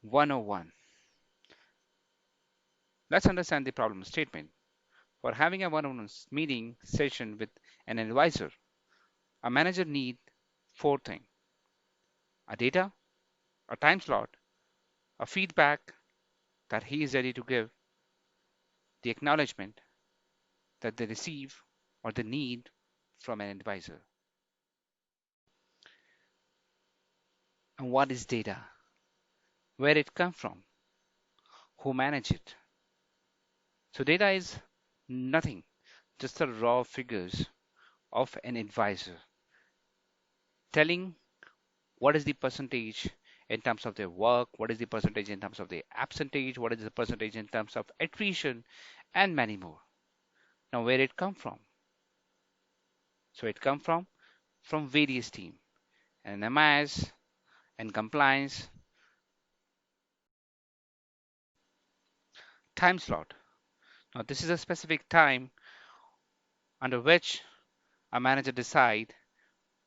101. Let's understand the problem statement. For having a one-on-one meeting session with an advisor, a manager needs four things: a data, a time slot, a feedback that he is ready to give, the acknowledgement that they receive or they need from an advisor. And what is data? Where it come from? Who manage it? So data is nothing, just the raw figures of an advisor telling what is the percentage in terms of their work, what is the percentage in terms of their absentage, what is the percentage in terms of attrition, and many more. Now, where it come from? So it come from various team, and MIS and compliance, time slot. Now, this is a specific time under which a manager decide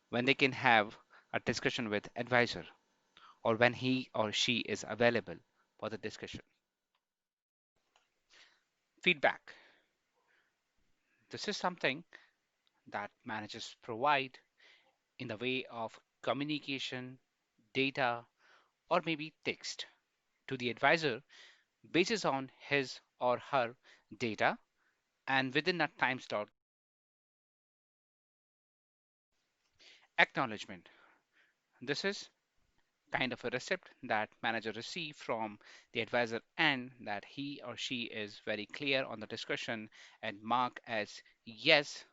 when they can have a discussion with advisor or when he or she is available for the discussion. Feedback. This is something that managers provide in the way of communication, data, or maybe text to the advisor basis on his or her data and within that time slot. Acknowledgement. This is kind of a receipt that manager receive from the advisor and that he or she is very clear on the discussion and mark as yes.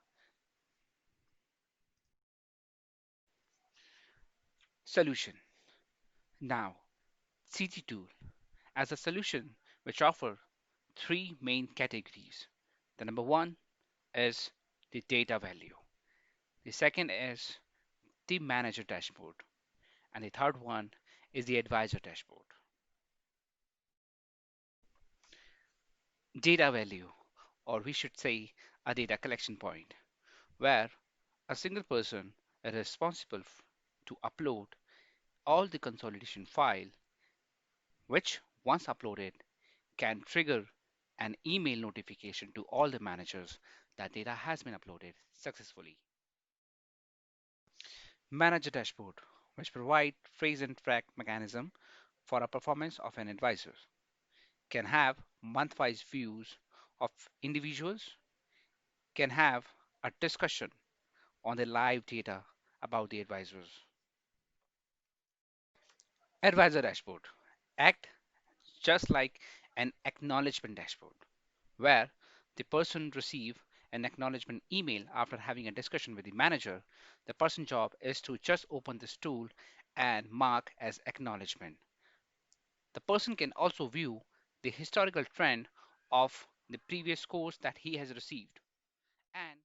Solution. Now, CT tool as a solution which offer three main categories. The number one is the data value. The second is the manager dashboard. And the third one is the advisor dashboard. Data value, or we should say a data collection point, where a single person is responsible to upload all the consolidation file, which once uploaded can trigger an email notification to all the managers that data has been uploaded successfully. Manager dashboard, which provide phrase and track mechanism for a performance of an advisor, can have month-wise views of individuals, can have a discussion on the live data about the advisors. Advisor dashboard act just like an acknowledgement dashboard, where the person receive an acknowledgement email after having a discussion with the manager. The person job is to just open this tool and mark as acknowledgement. The person can also view the historical trend of the previous scores that he has received. And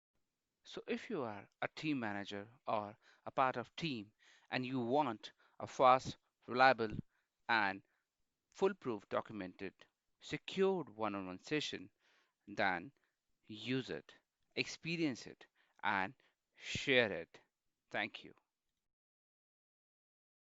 so if you are a team manager or a part of team and you want a fast, reliable and foolproof documented secured one-on-one session, then use it, experience it and share it. Thank you.